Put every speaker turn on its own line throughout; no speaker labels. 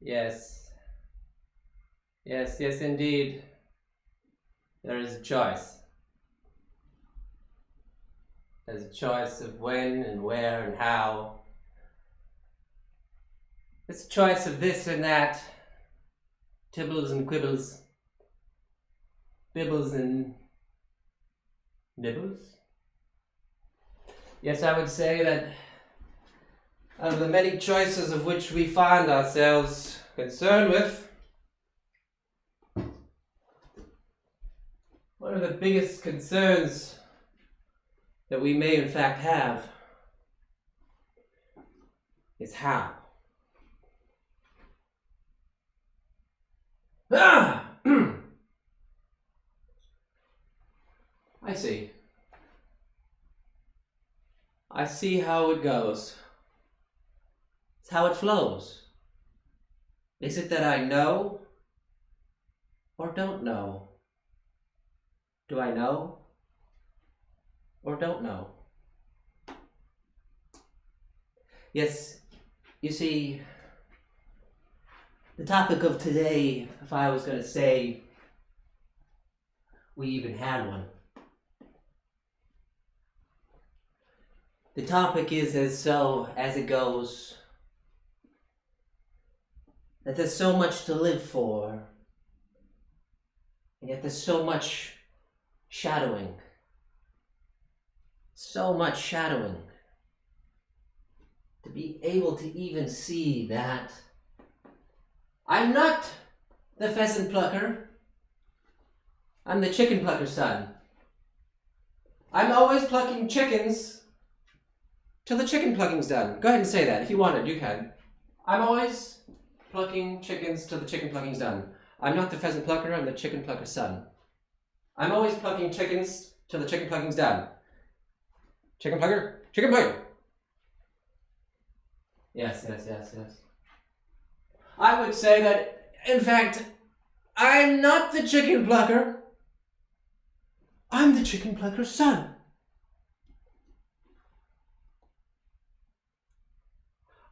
Yes. Yes, yes, indeed. There is a choice. There's a choice of when and where and how. It's a choice of this and that. Tibbles and quibbles. Bibbles and nibbles. Yes, I would say that of the many choices of which we find ourselves concerned with, one of the biggest concerns that we may in fact have is how. I see. I see how it goes. It's how it flows. Is it that I know or don't know? Do I know or don't know? Yes, you see, the topic of today, if I was going to say we even had one, the topic is as it goes, that there's so much to live for, and yet there's so much shadowing. So much shadowing. To be able to even see that I'm not the pheasant plucker, I'm the chicken plucker's son. I'm always plucking chickens till the chicken plucking's done. Go ahead and say that. If you want it, you can. I'm always plucking chickens till the chicken plucking's done. I'm not the pheasant plucker, I'm the chicken plucker's son. I'm always plucking chickens till the chicken plucking's done. Chicken plucker, chicken plucker. Yes. I would say that, in fact, I'm not the chicken plucker. I'm the chicken plucker's son.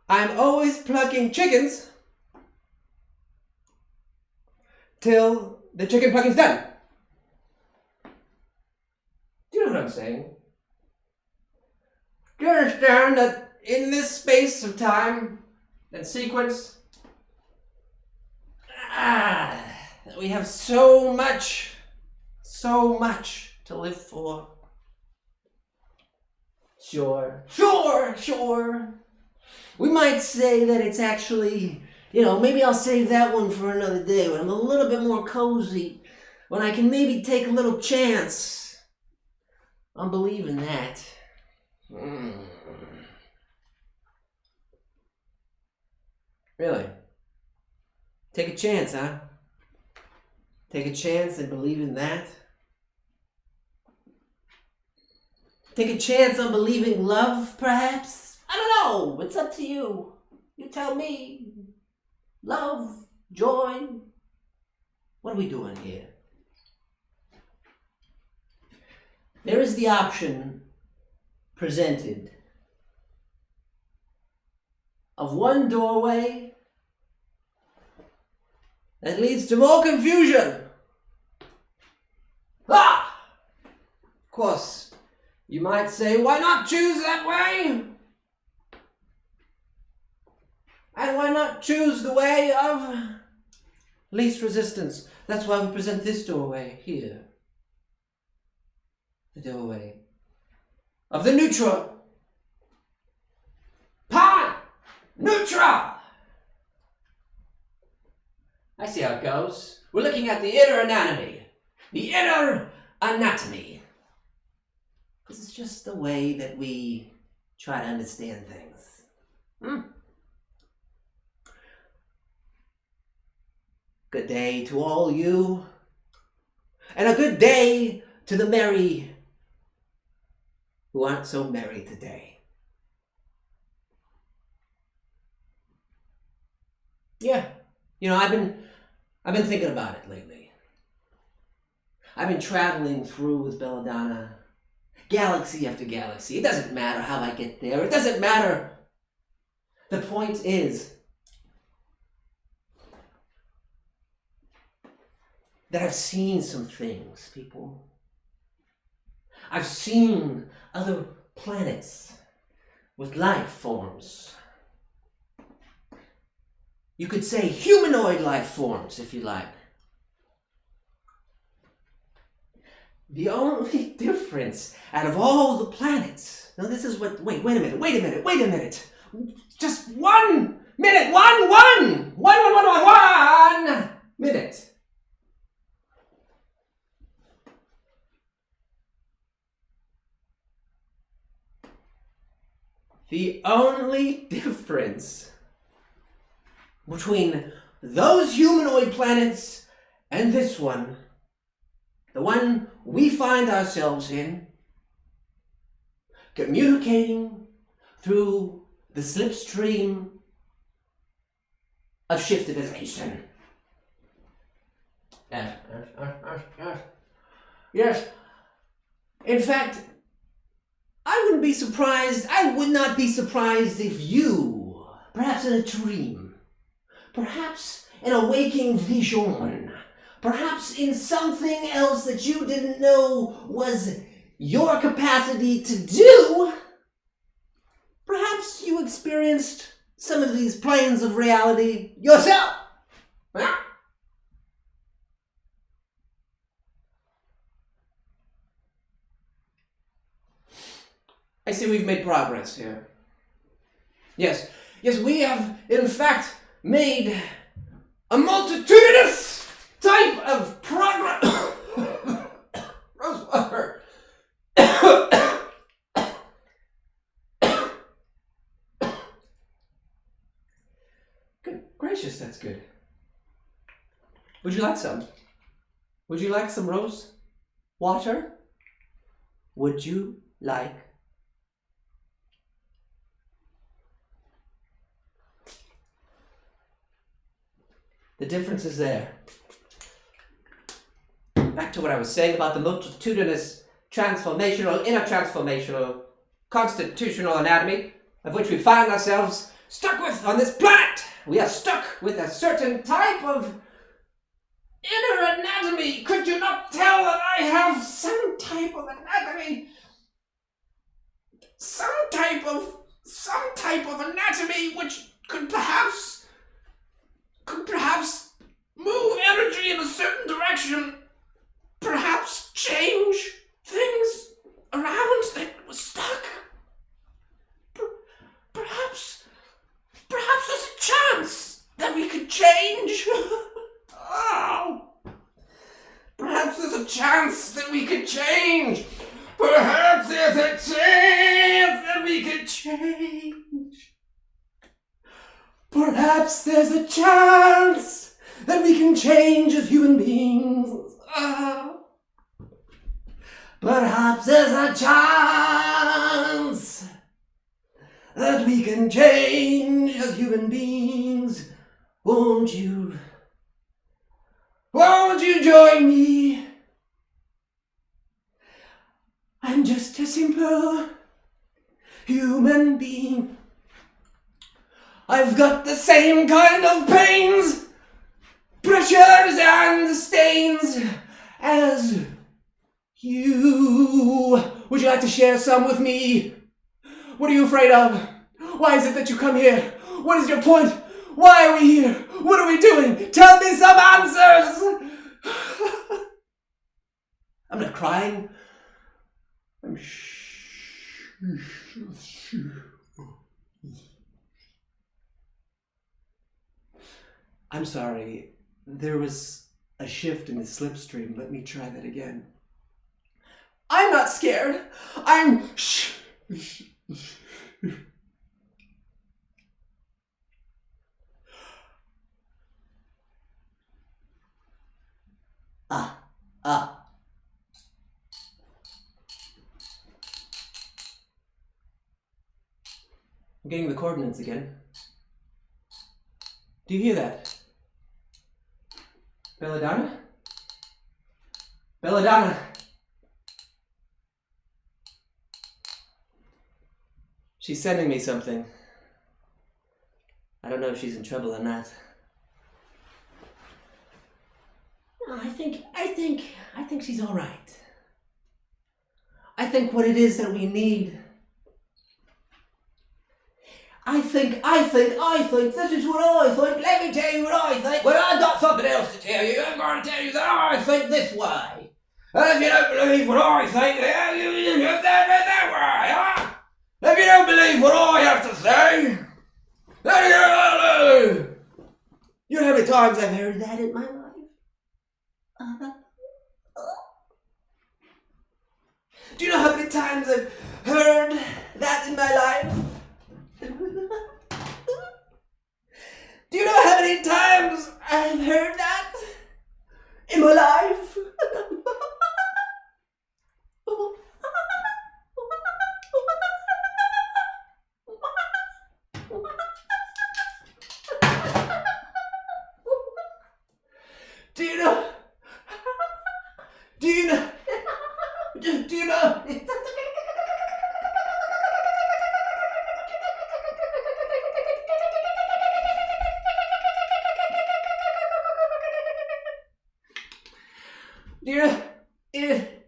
I'm always plucking chickens till the chicken plucking's done. Do you know what I'm saying? Do you understand that in this space of time and sequence, we have so much to live for? Sure. We might say that it's actually, maybe I'll save that one for another day when I'm a little bit more cozy, when I can maybe take a little chance on believing that. Really? Take a chance, huh? Take a chance and believe in that? Take a chance on believing love, perhaps? I don't know. It's up to you. You tell me. Love, joy. What are we doing here? There is the option presented of one doorway that leads to more confusion. Of course, you might say, why not choose that way? And why not choose the way of least resistance? That's why we present this doorway here. The doorway of the neutral. Neutral! I see how it goes. We're looking at the inner anatomy. The inner anatomy. This is just the way that we try to understand things. Good day to all you. And a good day to the merry who aren't so merry today. Yeah, I've been thinking about it lately. I've been traveling through with Belladonna, galaxy after galaxy. It doesn't matter how I get there. It doesn't matter. The point is, that I've seen some things, people. I've seen other planets with life forms. You could say humanoid life forms, if you like. The only difference out of all the planets, now this is what, wait a minute. Just 1 minute, one minute. The only difference between those humanoid planets and this one, the one we find ourselves in, communicating through the slipstream of shiftivization. Yes. In fact, I would not be surprised if you, perhaps in a dream, perhaps in a waking vision, perhaps in something else that you didn't know was your capacity to do, perhaps you experienced some of these planes of reality yourself. Huh? I see we've made progress here. Yes, we have, in fact, made a multitudinous type of progress. Rosewater. Good gracious, that's good. Would you like some? Would you like some rose water? Would you like? The difference is there. Back to what I was saying about the multitudinous, transformational, intertransformational, constitutional anatomy of which we find ourselves stuck with on this planet. We are stuck with a certain type of inner anatomy. Could you not tell that I have some type of anatomy? Some type of anatomy which could perhaps move energy in a certain direction, perhaps change things around that was stuck. Perhaps there's a chance that we could change. Oh. Perhaps there's a chance that we could change. Perhaps there's a chance that we could change. Perhaps there's a chance that we can change as human beings. Perhaps there's a chance that we can change as human beings. Won't you join me? I'm just a simple human being. I've got the same kind of pains, pressures and stains as you. Would you like to share some with me? What are you afraid of? Why is it that you come here? What is your point? Why are we here? What are we doing? Tell me some answers! I'm not crying. I'm sorry. There was a shift in the slipstream. Let me try that again. I'm not scared. I'm I'm getting the coordinates again. Do you hear that? Belladonna? Belladonna! She's sending me something. I don't know if she's in trouble or not. I think she's all right. I think what it is that we need. I think, this is what I think. Let me tell you what I think. Well, I've got something else to tell you. I'm going to tell you that I think this way. And if you don't believe what I think, you that way, huh? If you don't believe what I have to say, you know how many times I've heard that in my life? Do you know how many times I've heard that in my life? Do you know how many times I've heard that in my life? Do you know? Do you know? Do you know?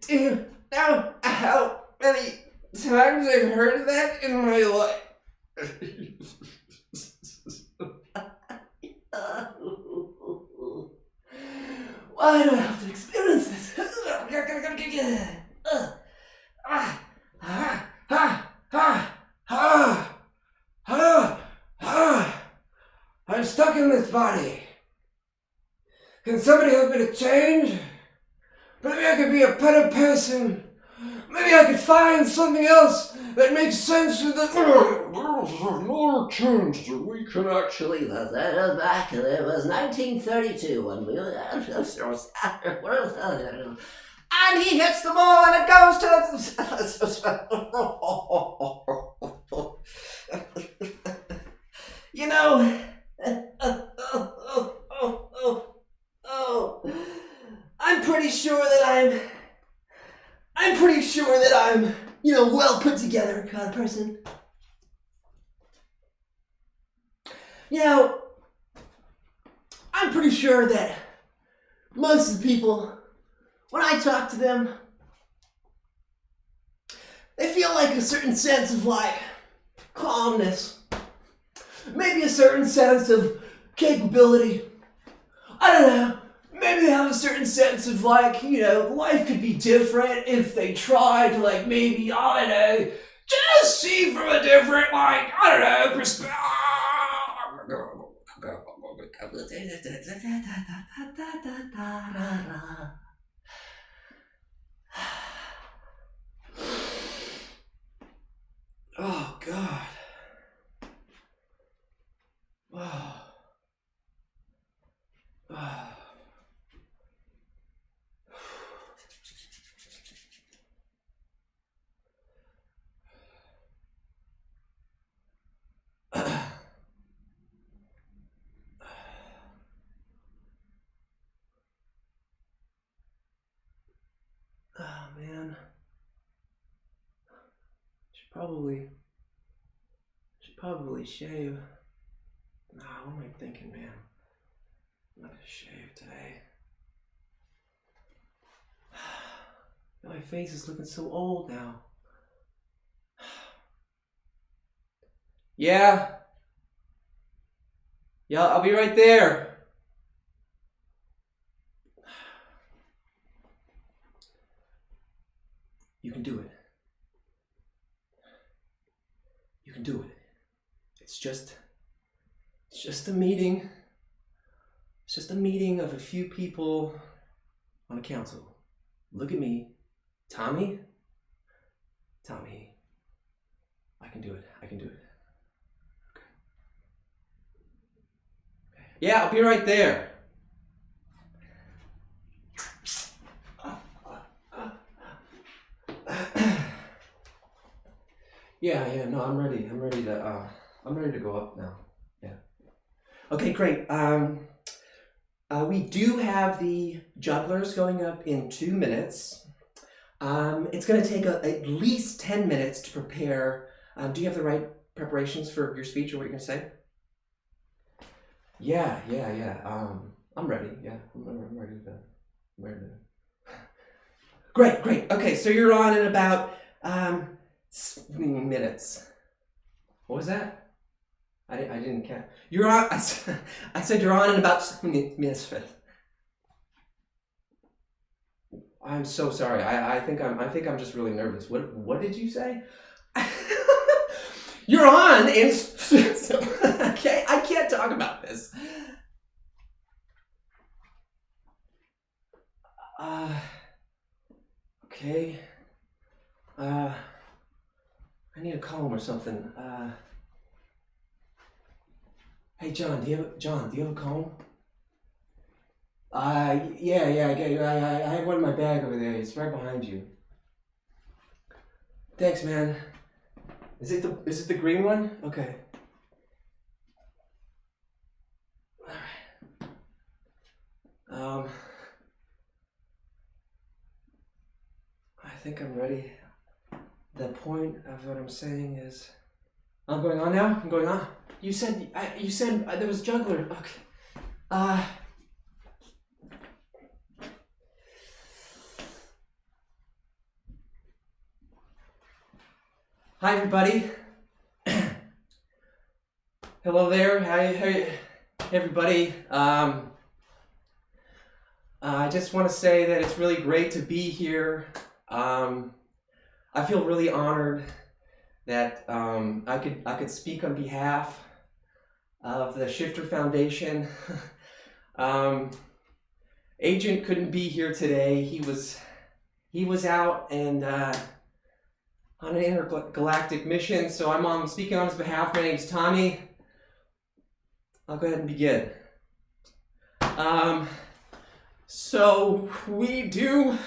Do you know how many times I've heard that in my life? Why do I have to experience this? I'm stuck in this body. Can somebody help me to change? Maybe I could be a better person. Maybe I could find something else that makes sense with the... more chance that we can actually... Back, it was 1932 when we... And he hits the ball and it goes to... You know... I'm pretty sure that I'm, well put together kind of person. I'm pretty sure that most of the people, when I talk to them, they feel like a certain sense of calmness, maybe a certain sense of capability. I don't know. Maybe they have a certain sense of life could be different if they tried to maybe, I don't know, just see from a different, perspective. Oh, God. Oh. Oh. Oh, man. Should probably shave. Nah, what am I thinking, man? I'm not gonna shave today. My face is looking so old now. Yeah, I'll be right there. You can do it. You can do it. It's just a meeting. It's just a meeting of a few people on a council. Look at me. Tommy, I can do it. Okay. Yeah, I'll be right there. Yeah, no, I'm ready. I'm ready to go up now. Yeah. Okay, great. We do have the jugglers going up in 2 minutes. It's going to take at least 10 minutes to prepare. Do you have the right preparations for your speech or what you're going to say? Yeah. I'm ready. Yeah, I'm ready to go.
Great. Okay, so you're on in about minutes.
What was that? I didn't catch.
You're on. I said you're on in about minutes.
I'm so sorry. I think I'm just really nervous. What did you say?
You're on in. Okay, I can't talk about this.
Okay. I need a comb or something. Hey John, do you have a comb? Yeah, I have one in my bag over there. It's right behind you. Thanks, man. Is it the green one? Okay. All right. I think I'm ready. The point of what I'm saying is, I'm going on now. I'm going on. You said there was juggler. Okay. Hi everybody. Hello there. Hi everybody. I just want to say that it's really great to be here. I feel really honored that I could speak on behalf of the Shifter Foundation. Agent couldn't be here today. He was out and on an intergalactic mission, so I'm speaking on his behalf. My name's Tommy. I'll go ahead and begin. So we do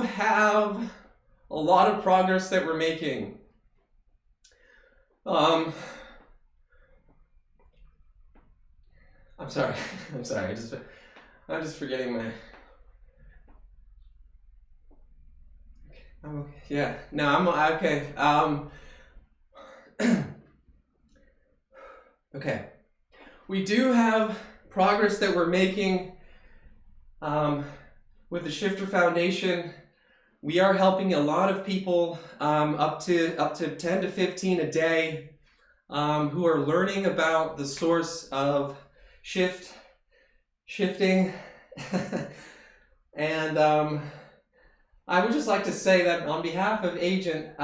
have a lot of progress that we're making. I'm sorry. I'm just forgetting my. I'm okay. Yeah. No, I'm okay. Okay. We do have progress that we're making with the Shifter Foundation. We are helping a lot of people, up to 10 to 15 a day, who are learning about the source of shifting. And I would just like to say that on behalf of Agent,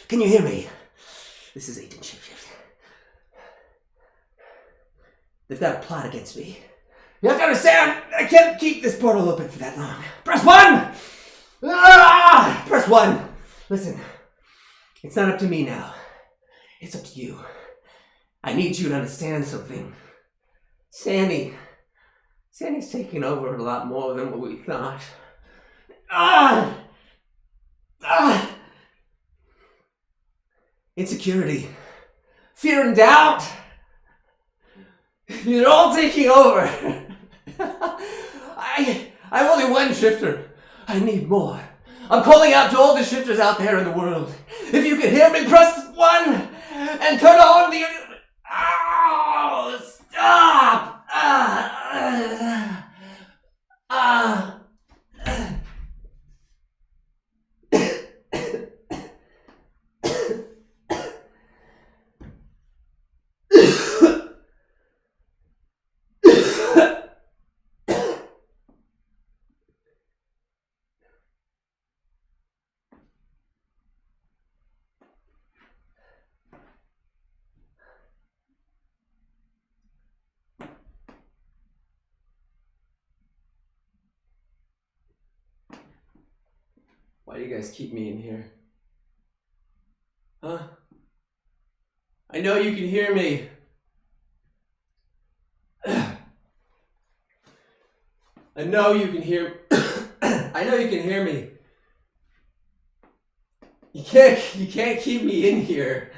Can you hear me? This is Agent Shapeshift. They've got a plot against me. You have to understand, I can't keep this portal open for that long. Press 1! Press 1! Listen, it's not up to me now. It's up to you. I need you to understand something. Sandy's taking over a lot more than what we thought. Insecurity, fear and doubt. You're all taking over. I have only one shifter. I need more. I'm calling out to all the shifters out there in the world. If you can hear me, press 1 and turn on the. Oh, stop!
Why do you guys keep me in here? Huh? I know you can hear me. I know you can hear. I know you can hear me. You can't keep me in here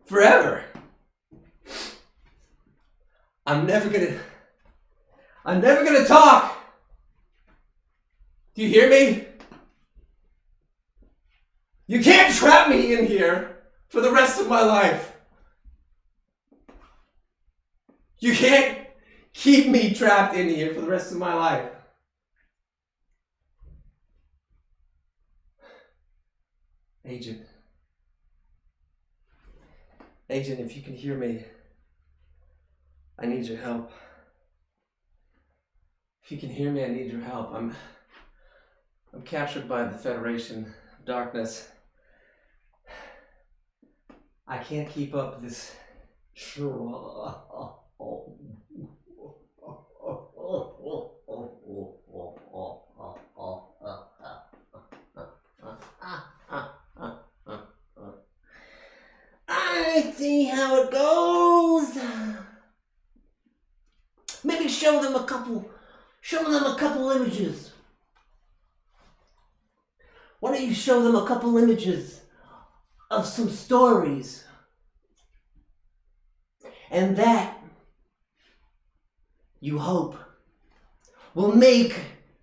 forever. I'm never gonna talk. Do you hear me? You can't trap me in here for the rest of my life. You can't keep me trapped in here for the rest of my life. Agent, if you can hear me, I need your help. If you can hear me, I need your help. I'm captured by the Federation of Darkness. I can't keep up this I see how it goes. Maybe show them a couple images. Why don't you show them a couple images of some stories? And that, you hope, will make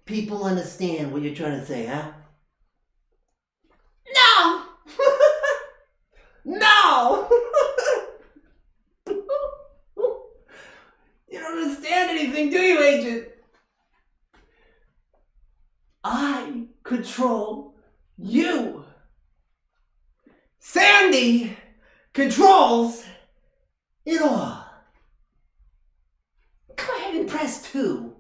people understand what you're trying to say, huh? No! No! You don't understand anything, do you, Agent? I control you. Sandy controls it all. Go ahead and press 2.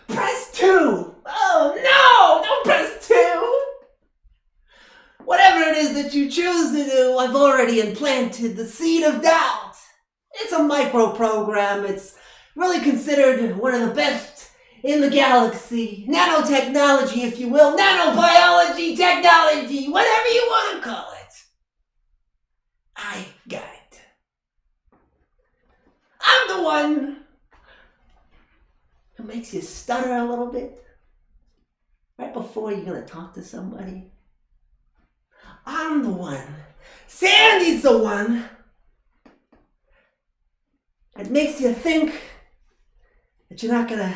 Press 2! Oh no! Don't press 2! Whatever it is that you choose to do, I've already implanted the seed of doubt. It's a micro program. It's really considered one of the best in the galaxy. Nanotechnology, if you will. Nanobiology, technology, whatever you want to call it. I got it. I'm the one who makes you stutter a little bit right before you're going to talk to somebody. I'm the one. Sandy's the one that makes you think that you're not gonna,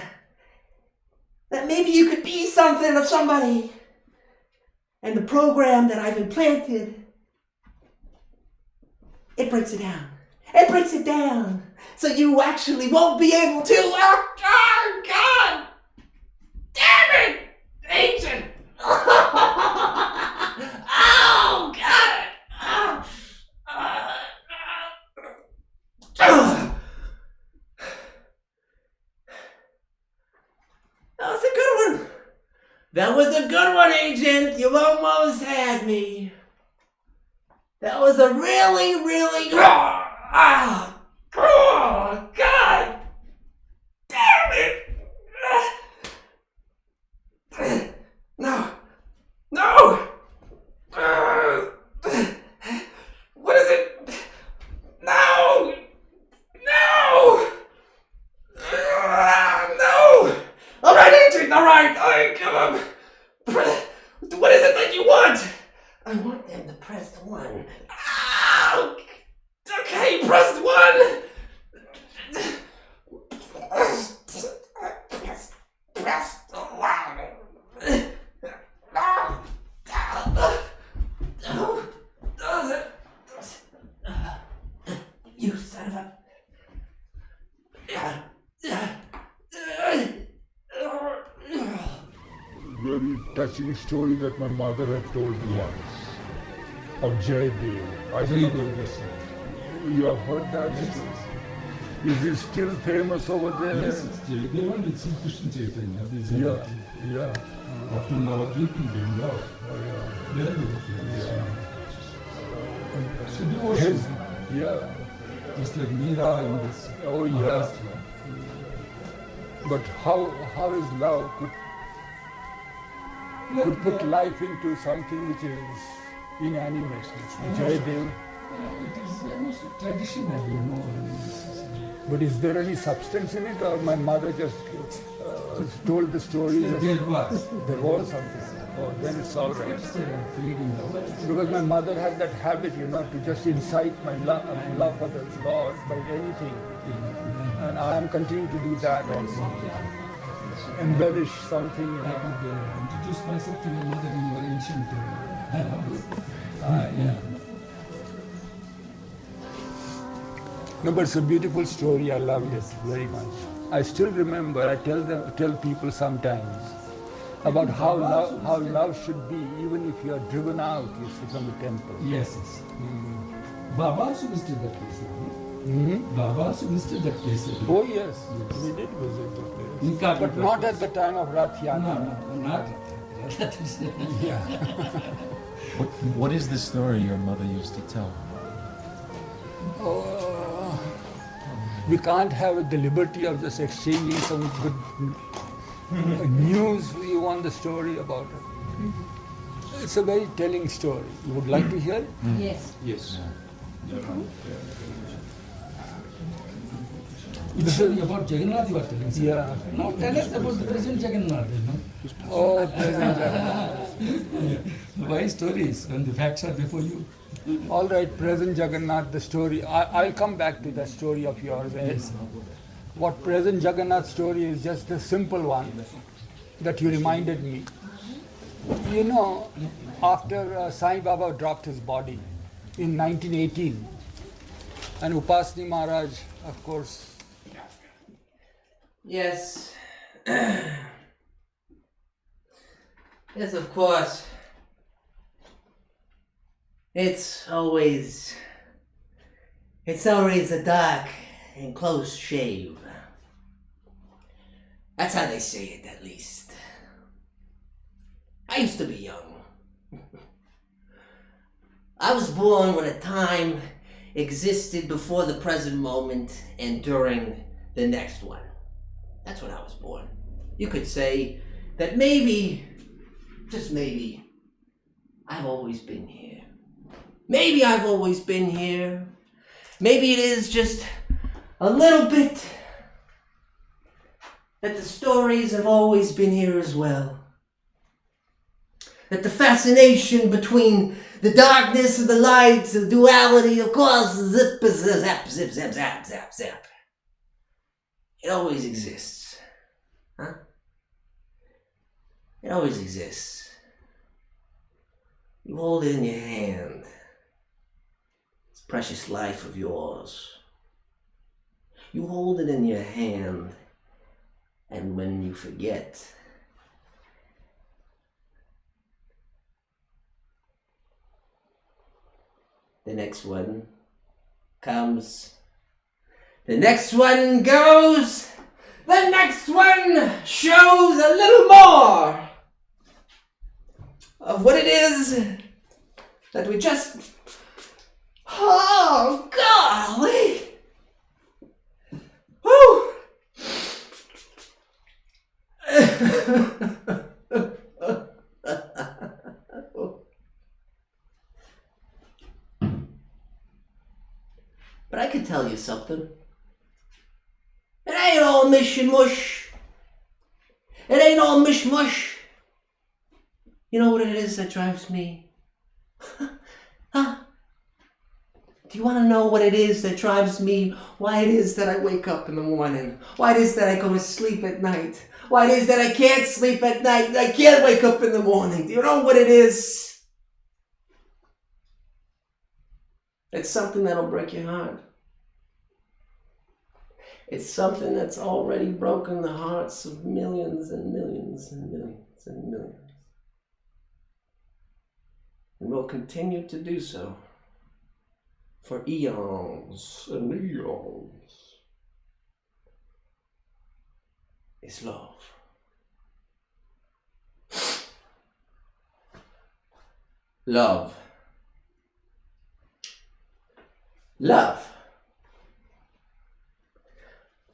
that maybe you could be something or somebody. And the program that I've implanted, it breaks it down. It breaks it down so you actually won't be able to. Oh, God! Damn it! Agent! Oh, God! That was a good one. That was a good one, Agent. You almost had me. That was a really, really... Oh, God! Damn it! No! No! What is it? No! No! No! All right, Agent. All right. Come on. What is it that you want? I want them to press 1. Ow! Okay, press 1. Press 1. You son of a...
Very touching story that my mother had told me once of Jaydev. I think you have heard that?
Yes.
Is he still famous over there?
Yes, Jaydev und jetzt sind bestimmt Jaydev.
Yeah.
Auf dem Nordrücken dem Lauf. Very good. So the ocean.
Yeah.
Just like Mira in this.
Oh, yeah.
Maharashtra.
But how is love could put life into something which is inanimate? Jaydev
traditional, you know.
But is there any substance in it, or my mother just told the story?
There was.
There was something. Oh, then it's all right.
It's feeding out.
Because my mother had that habit, you know, to just incite my love for the Lord by anything. And I am continuing to do that also. Embellish something, you
I
know.
could introduce myself to your mother in your ancient yeah.
No, but it's a beautiful story. I loved it very much. I still remember. I tell people sometimes about how love should be, even if you are driven out, from the temple.
Yes. Baba also visited that place now.
Mm-hmm.
Baba also visited that place.
Oh yes, we did visit the place.
Incarnate
But not
place.
at the time of Rath Yatra.
No, not that is.
Yeah.
What is the story your mother used to tell?
Oh, we can't have the liberty of just exchanging some good news. We want the story about it. It's a very telling story. You would like to hear it?
Yes.
Yes.
This
It's about Jagannath you are telling. Sir.
Yeah.
Now tell us about the present Jagannath, you know.
Oh, present Jagannath.
Why stories when the facts are before you?
All right, present Jagannath, the story. I'll come back to that story of yours.
Yes.
What present Jagannath story is just the simple one that you reminded me. You know, after Sai Baba dropped his body in 1918, and Upasni Maharaj, of course,
Yes. Yes, of course. It's always a dark and close shave. That's how they say it, at least. I used to be young. I was born when a time existed before the present moment and during the next one. That's when I was born. You could say that maybe, just maybe, I've always been here. Maybe I've always been here. Maybe it is just a little bit that the stories have always been here as well. That the fascination between the darkness and the light, the duality, of course, zip, zap, zip, zap, zap, zap, zap. It always exists. Huh? It always exists. You hold it in your hand. This precious life of yours. You hold it in your hand, and when you forget, the next one comes. The next one goes. The next one shows a little more of what it is that we just. Oh, golly! Whew! But I could tell you something. It ain't all mish and mush. It ain't all mish mush. You know what it is that drives me? Huh? Do you want to know what it is that drives me? Why it is that I wake up in the morning? Why it is that I go to sleep at night? Why it is that I can't sleep at night and I can't wake up in the morning? Do you know what it is? It's something that'll break your heart. It's something that's already broken the hearts of millions and millions and millions and millions. And will continue to do so for eons and eons. It's love. Love. Love.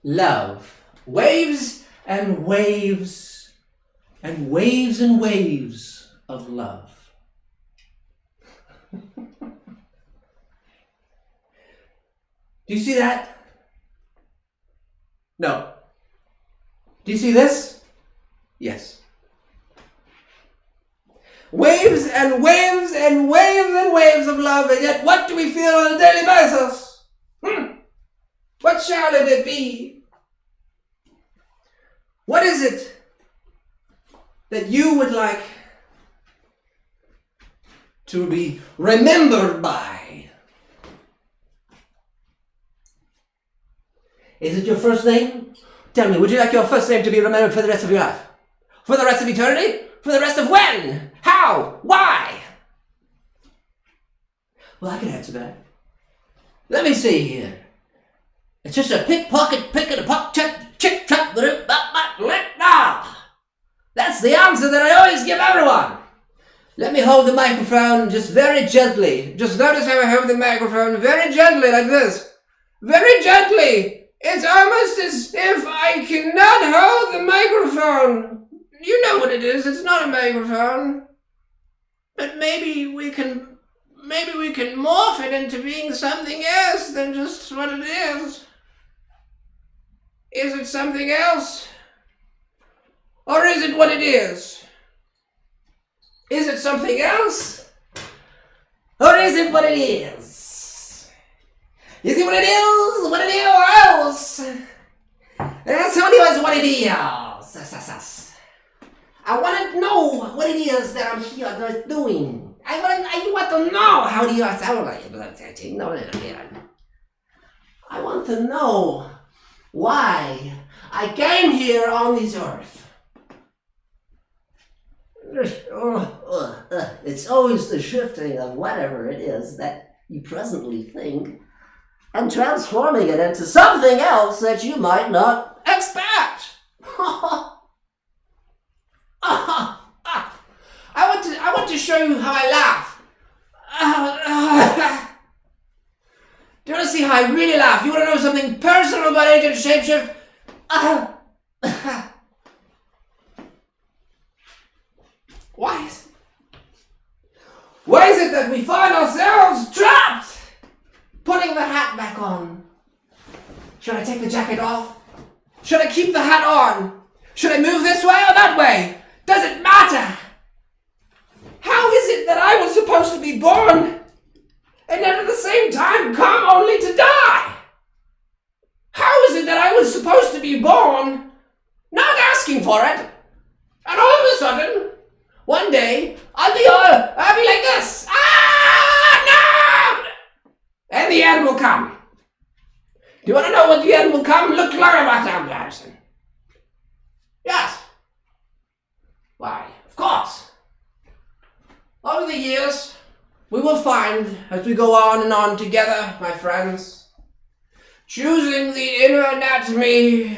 Love. Waves and waves and waves and waves of love. Do you see that? No. Do you see this? Yes. Waves and waves and waves and waves of love, and yet what do we feel on a daily basis? What shall it be? What is it that you would like to be remembered by? Is it your first name? Tell me, would you like your first name to be remembered for the rest of your life? For the rest of eternity? For the rest of when? How? Why? Well, I can answer that. Let me see here. It's just a pickpocket, chick, trap, that's the answer that I always give everyone. Let me hold the microphone just very gently. Just notice how I hold the microphone very gently like this. Very gently. It's almost as if I cannot hold the microphone. You know what it is. It's not a microphone. But maybe we can morph it into being something else than just what it is. Is it something else? Or is it what it is? Is it something else? Or is it what it is? Is it what it is? What it is? Somebody knows what it is. I want to know what it is that I'm here doing. I want to know how do you sound like. I want to know why I came here on this earth. It's always the shifting of whatever it is that you presently think and transforming it into something else that you might not expect. I want to show you how I laugh. Do you want to see how I really laugh? Do you want to know something personal about Agent Shapeshift? Why is it that we find ourselves trapped? Putting the hat back on. Should I take the jacket off? Should I keep the hat on? Should I move this way or that way? Does it matter? How is it that I was supposed to be born and yet at the same time come only to die? How is it that I was supposed to be born not asking for it, and all of a sudden, one day, I'll be like this. No! And the end will come. Do you want to know what the end will come? Look like Anderson. Yes. Why, of course. Over the years, we will find, as we go on and on together, my friends, choosing the inner anatomy,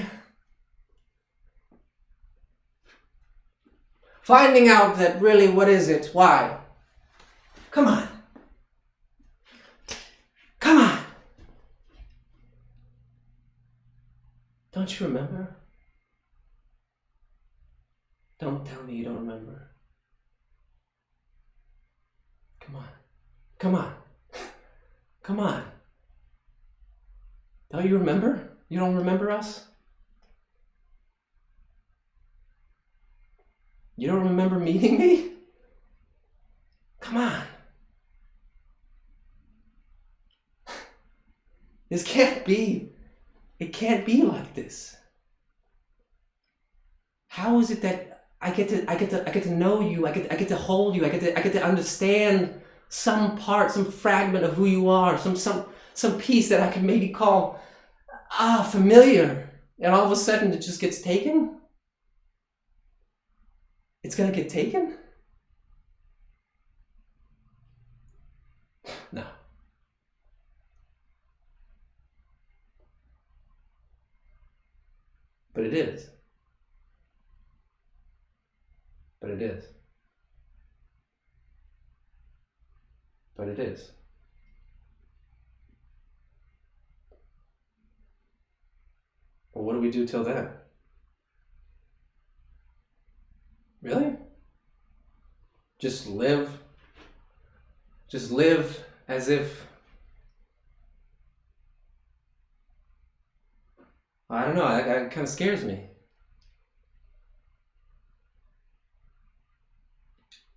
finding out that really, what is it? Why? Come on. Come on. Don't you remember? Don't tell me you don't remember. Come on. Come on. Come on. Don't you remember? You don't remember us? You don't remember meeting me? Come on. This can't be. It can't be like this. How is it that I get to know you, I get to hold you, I get to understand some part, some fragment of who you are, some piece that I can maybe call familiar, and all of a sudden it just gets taken? It's gonna get taken? No. But it is. But it is. But it is. Well, what do we do till then? Really? Just live as if I don't know, that kind of scares me.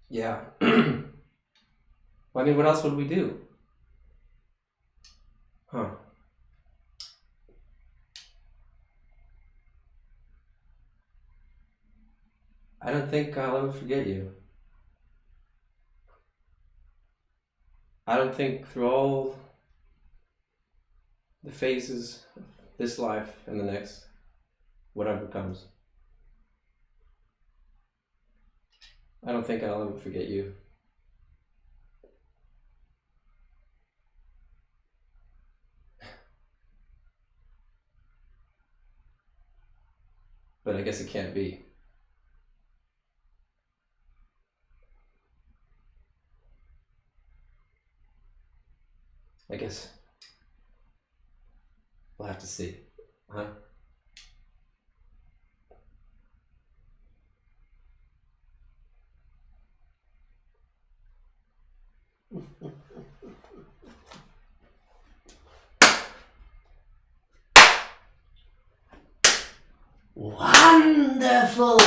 Yeah. Well, I mean, what else would we do? Huh. I don't think I'll ever forget you. I don't think through all the phases of this life and the next, whatever comes, I don't think I'll ever forget you. But I guess it can't be. I guess we'll have to see, huh? Wonderful!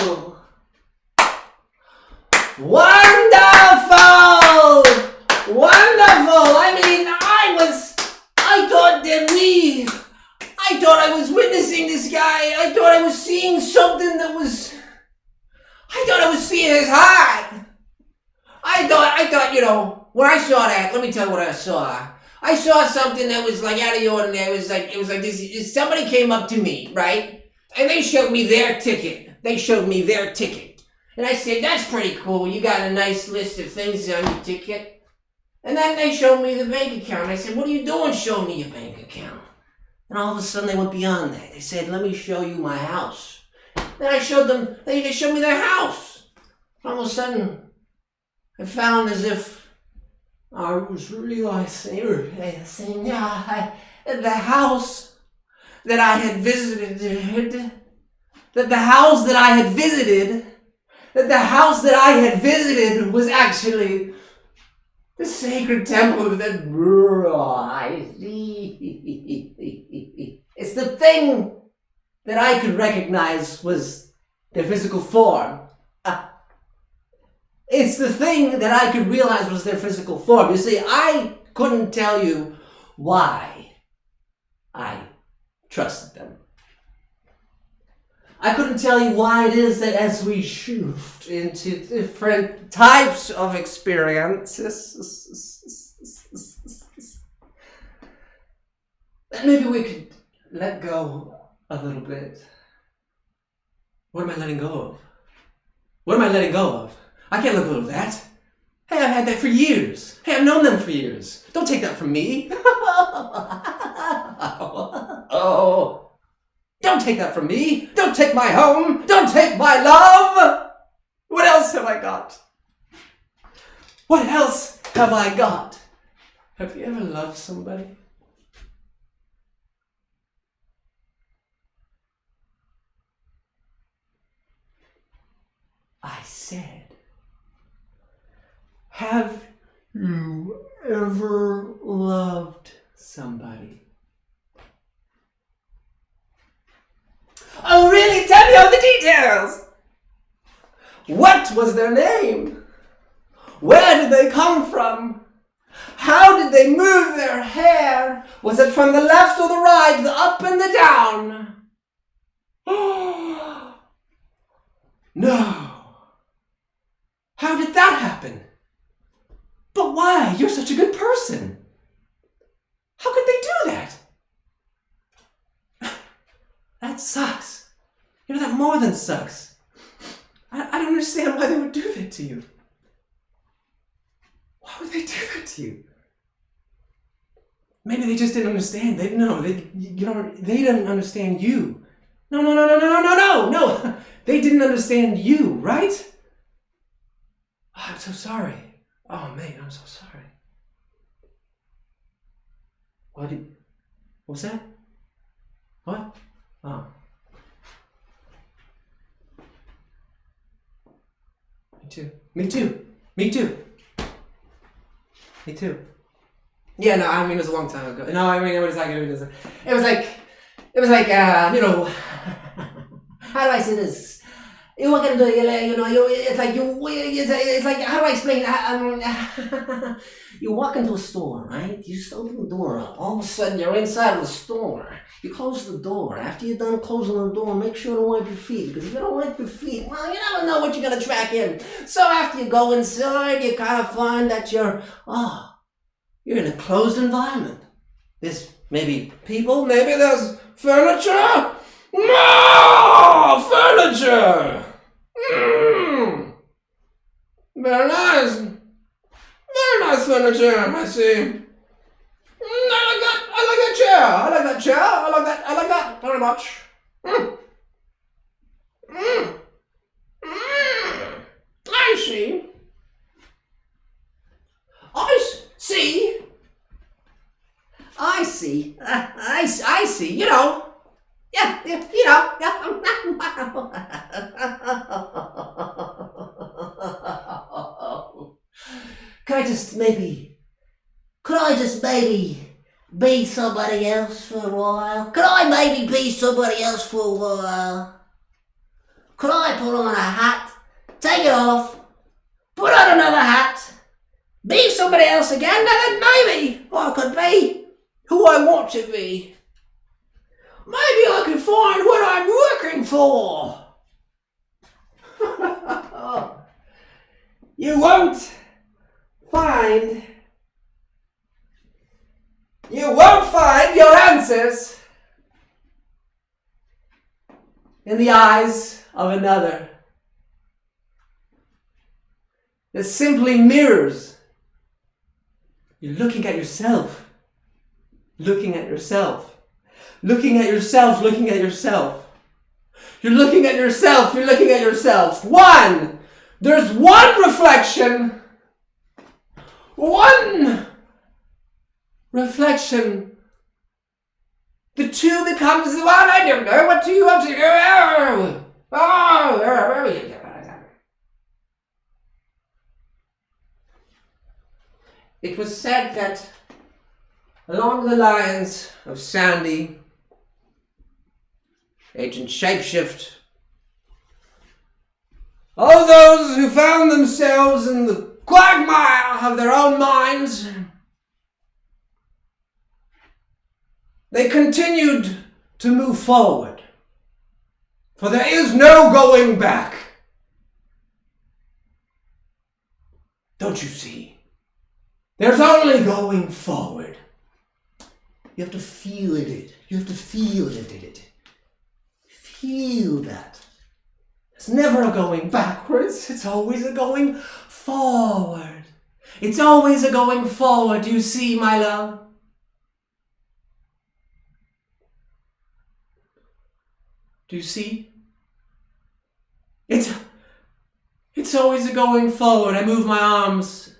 Wonderful! Wonderful! I thought I was witnessing this guy. I thought I was seeing something I thought I was seeing his heart. I thought, when I saw that, let me tell you what I saw. I saw something that was like out of the ordinary. It was like this, somebody came up to me, right? And they showed me their ticket. And I said, that's pretty cool. You got a nice list of things on your ticket. And then they showed me the bank account. I said, what are you doing showing me your bank account? And all of a sudden they went beyond that. They said, let me show you my house. Then I showed them, they showed me their house. All of a sudden, I found as if I was realizing, that the house that I had visited, that the house that I had visited was actually the sacred temple of the It's the thing that I could recognize was their physical form. It's the thing that I could realize was their physical form. You see, I couldn't tell you why I trusted them. I couldn't tell you why it is that as we shift into different types of experiences, that maybe we could let go a little bit. What am I letting go of? I can't let go of that. Hey, I've had that for years. Hey, I've known them for years. Don't take that from me. Oh. Don't take that from me. Don't take my home. Don't take my love. What else have I got? Have you ever loved somebody? I said, have you ever loved somebody? Oh, really? Tell me all the details! What was their name? Where did they come from? How did they move their hair? Was it from the left or the right, the up and the down? No. How did that happen? But why? You're such a good person. How could they do that? That sucks. That more than sucks. I don't understand why they would do that to you. Why would they do that to you? Maybe they just didn't understand. They didn't understand you. No. They didn't understand you, right? Oh, I'm so sorry. Oh man, I'm so sorry. What was that? What? Oh. Me too. Yeah, no, I mean, it was a long time ago. No, I mean, it was like, It was like, you know, how do I say this? You walk into, you know, it's like, how do I explain? You walk into a store, right? You just open the door up. All of a sudden, you're inside of the store. You close the door. After you're done closing the door, make sure to wipe your feet. Because if you don't wipe your feet, well, you never know what you're going to track in. So after you go inside, you kind of find that you're in a closed environment. There's maybe people, maybe there's furniture. No! Furniture! Very nice. Very nice furniture, I see. I like that chair. I like that very much. I see. I see, you know. Yeah, you know. Could I just maybe be somebody else for a while? Could I maybe be somebody else for a while? Could I put on a hat, take it off, put on another hat, be somebody else again, and then maybe I could be who I want to be. Maybe I can find what I'm looking for. You won't find your answers in the eyes of another. They're simply mirrors. You're looking at yourself. Looking at yourself. Looking at yourself, looking at yourself. You're looking at yourself, you're looking at yourself. There's one reflection. One reflection. The two becomes the one. I don't know. What do you want to go? It was said that along the lines of Sandy, Agent Shapeshift, all those who found themselves in the quagmire of their own minds, they continued to move forward, for there is no going back. Don't you see? There's only going forward. You have to feel it. You have to feel it. Feel that. It's never a going backwards. It's always a going forward. It's always a going forward. Do you see, my love? Do you see? It's always a going forward. I move my arms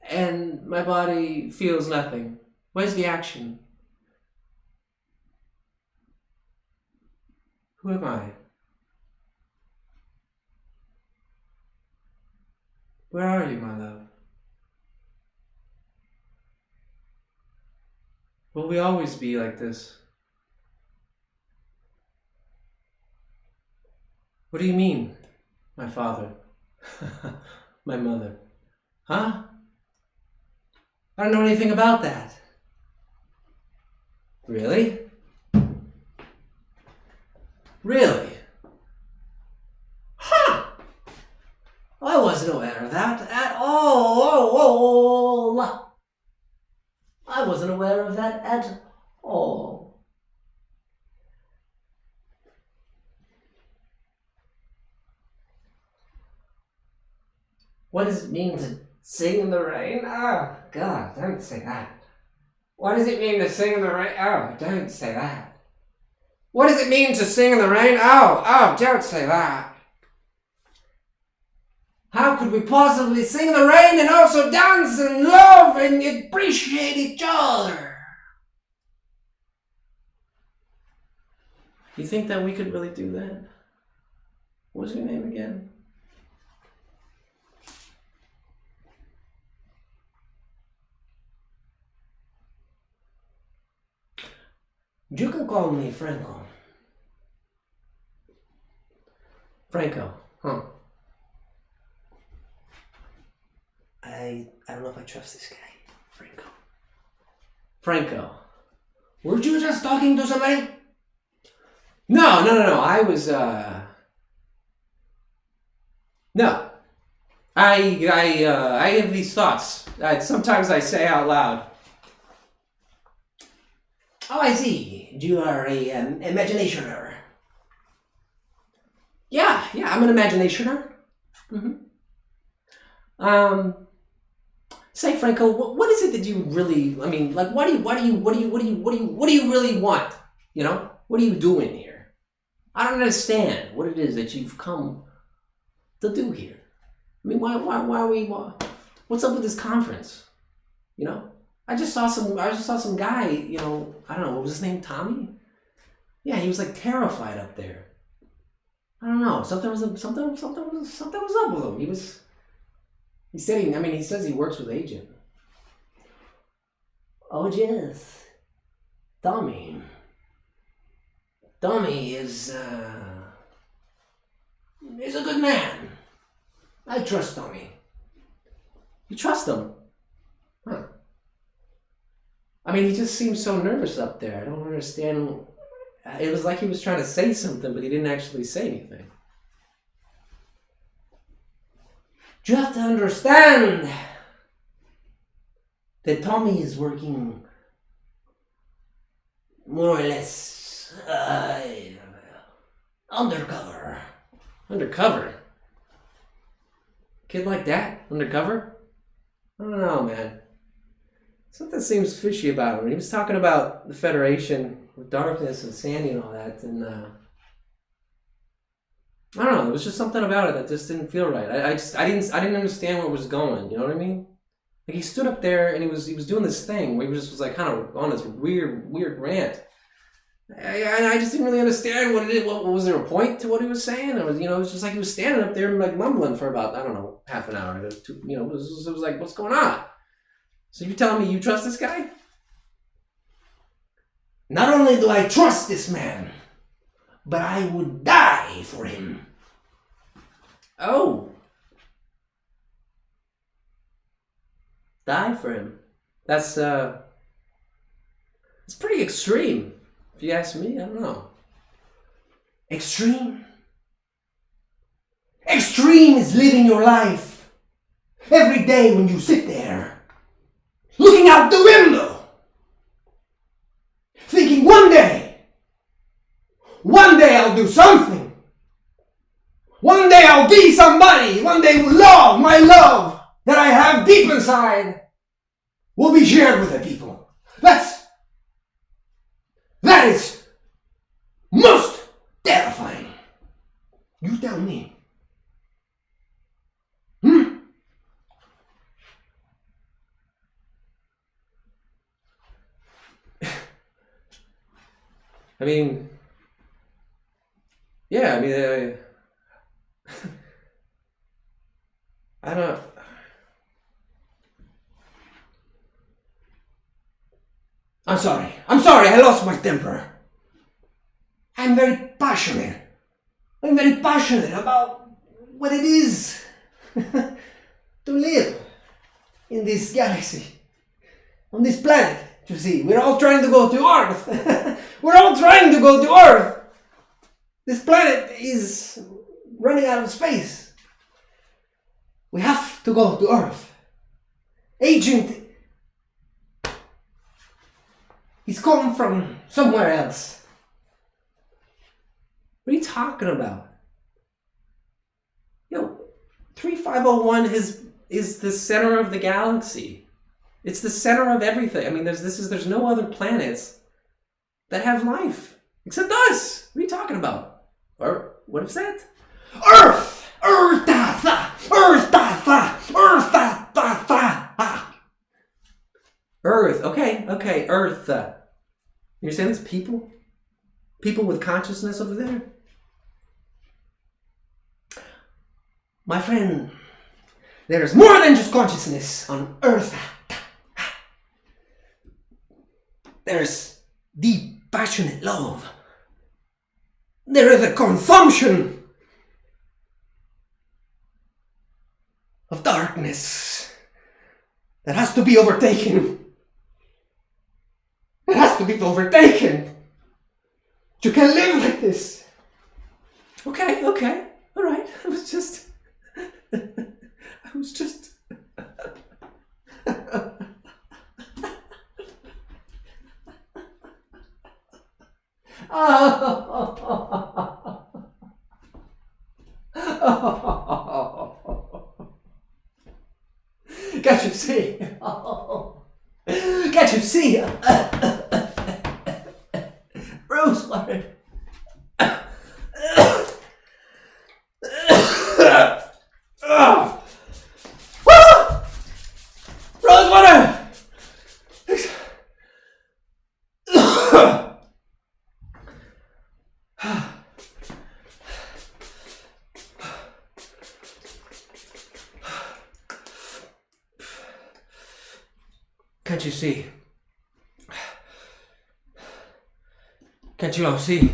and my body feels nothing. Where's the action? Who am I? Where are you, my love? Will we always be like this? What do you mean, my father? My mother? Huh? I don't know anything about that. Really? Really? Huh! I wasn't aware of that at all. I wasn't aware of that at all. What does it mean to sing in the rain? Oh, God, don't say that. What does it mean to sing in the rain? Oh, don't say that. What does it mean to sing in the rain? Oh, don't say that. How could we possibly sing in the rain and also dance and love and appreciate each other? You think that we could really do that? What's your name again? You can call me Franco. Franco, huh?
I don't know if I trust this guy. Franco.
Franco. Were you just talking to somebody? No. I was, No. I have these thoughts that sometimes I say out loud.
Oh, I see. You are a imaginationer.
Yeah, I'm an imaginationer. Say, Franco, what is it that you really? I mean, like, what do you really want? You know, what are you doing here? I don't understand what it is that you've come to do here. I mean, why are we? What's up with this conference? You know, I just saw some guy. You know, I don't know, what was his name? Tommy? Yeah, he was like terrified up there. I don't know. Something was up with him. He says he works with Agent.
Oh, yes.
Tommy is a good man. I trust Tommy. You trust him? Huh. I mean, he just seems so nervous up there. I don't understand. It was like he was trying to say something, but he didn't actually say anything.
You have to understand that Tommy is working more or less undercover.
Undercover? Kid like that? Undercover? I don't know, man. Something seems fishy about him. He was talking about the Federation with Darkness and Sandy and all that, and I don't know. There was just something about it that just didn't feel right. I didn't understand where it was going. You know what I mean? Like, he stood up there and he was doing this thing where he just was like kind of on this weird rant. I just didn't really understand what it is. What was there a point to what he was saying? It was, you know, it was just like he was standing up there and like mumbling for about, I don't know, half an hour. You know, it was like, what's going on? So you're telling me you trust this guy?
Not only do I trust this man, but I would die for him.
Oh. Die for him. That's it's pretty extreme, if you ask me. I don't know.
Extreme? Extreme is living your life every day when you sit there, looking out the window, thinking one day I'll do something. One day I'll be somebody. One day my love that I have deep inside will be shared with the people. That is most terrifying. You tell me.
I mean, yeah, I mean, I don't.
I'm sorry, I lost my temper. I'm very passionate about what it is to live in this galaxy, on this planet. You see, we're all trying to go to Earth. This planet is running out of space. We have to go to Earth. Agent He's come from somewhere else.
What are you talking about? Yo, 3501 is the center of the galaxy. It's the center of everything. I mean, there's no other planets that have life except us. What are you talking about? Or what is that?
Earth.
Earth. Okay. Earth. You're saying it's people? People with consciousness over there?
My friend, there's more than just consciousness on Earth. There's deep passionate love. There is a consumption of darkness that has to be overtaken. It has to be overtaken. You can live like this. Okay, all right. I was just. Can't you see? Can't you see? Rosewater. Rosewater! Can't you see? Can't you all see?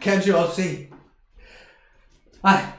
Can't you all see? I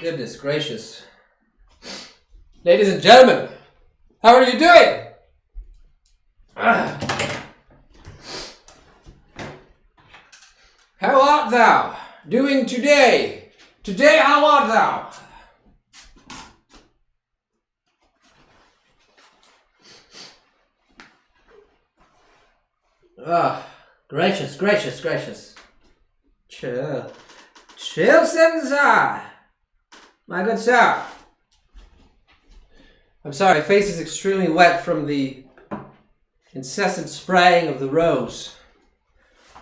Goodness gracious. Ladies and gentlemen, how are you doing? How art thou doing today? Today, how art thou? Gracious. Chill, sensei. My good sir. I'm sorry, my face is extremely wet from the incessant spraying of the rose.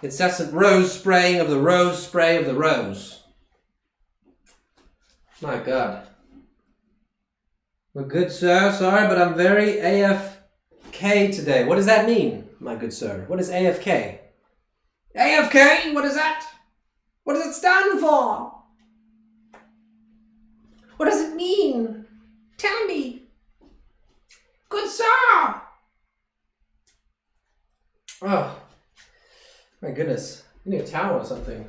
Incessant rose spraying of the rose spray of the rose. My God. My good sir, sorry, but I'm very AFK today. What does that mean, my good sir? What is AFK? AFK? What is that? What does it stand for? What does it mean? Tell me. Good sir. Oh, my goodness. I need a towel or something.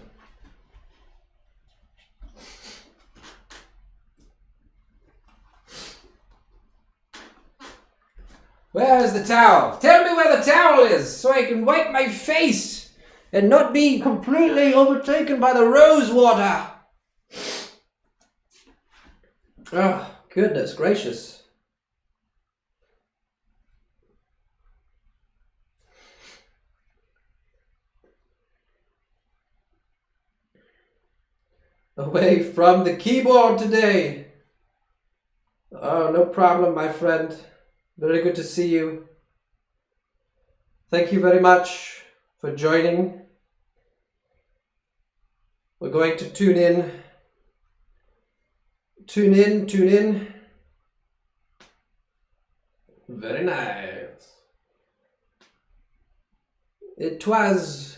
Where is the towel? Tell me where the towel is so I can wipe my face and not be completely overtaken by the rose water. Oh, goodness gracious. Away from the keyboard today. Oh, no problem, my friend. Very good to see you. Thank you very much for joining. We're going to tune in. Tune in. Very nice. Twas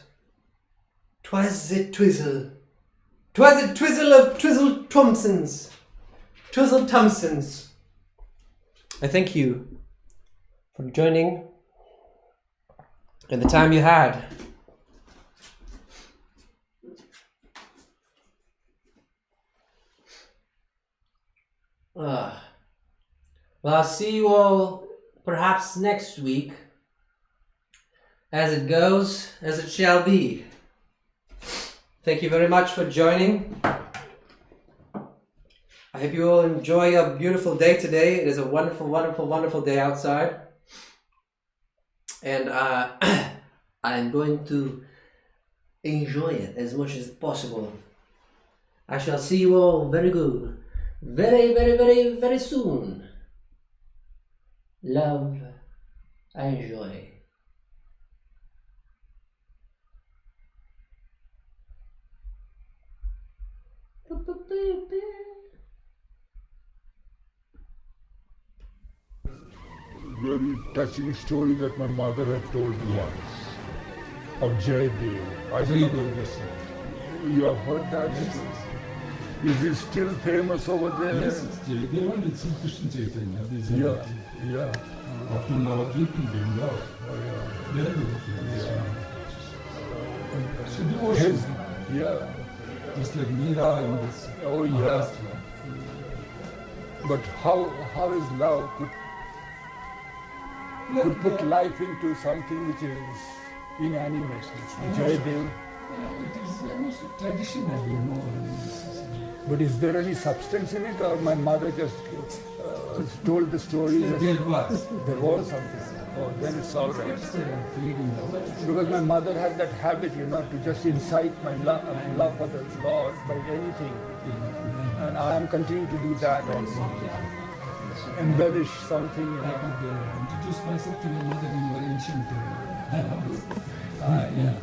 a twizzle. 'Twas a twizzle of Twizzle Thompsons. Twizzle Thompsons. I thank you for joining and the time you had. Well, I'll see you all perhaps next week.
As it goes, as it shall be. Thank you very much for joining. I hope you all enjoy your beautiful day today. It is a wonderful, wonderful, wonderful day outside. And I'm going to enjoy it as much as possible. I shall see you all very good. Very, very, very, very soon. Love, I enjoy.
Very touching story that my mother had told me once of Jaydev. I don't know this. You have heard that? Is he still famous over there?
Yes, they wanted to see Christian Chaitanya.
Yeah.
Up to now, people didn't know. Very good. So devotion,
Yeah.
just like Meera in this.
Oh, yeah.
Maharashtra.
But how is love could put life into something which is inanimate? Jaydev.
It is almost traditional, you know.
But is there any substance in it, or my mother just told the story?
There was.
There was something. Oh, then it's all right. Because my mother had that habit, to just incite my love for the Lord by anything. And I am continuing to do that also. Embellish something,
I could introduce myself to your mother in your ancient
yeah.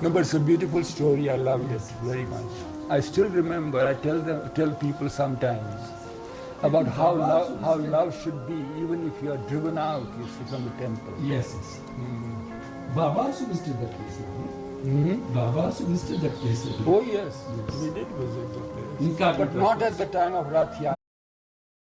No, but it's a beautiful story. I loved it very much. I still remember. I tell people sometimes about how love should be, even if you are driven out, you sit from the temple.
Yes. Baba also visited that place. Baba also visited that place.
Oh yes, we did visit the place.
Incarnate
But not at the time of Rath Yatra.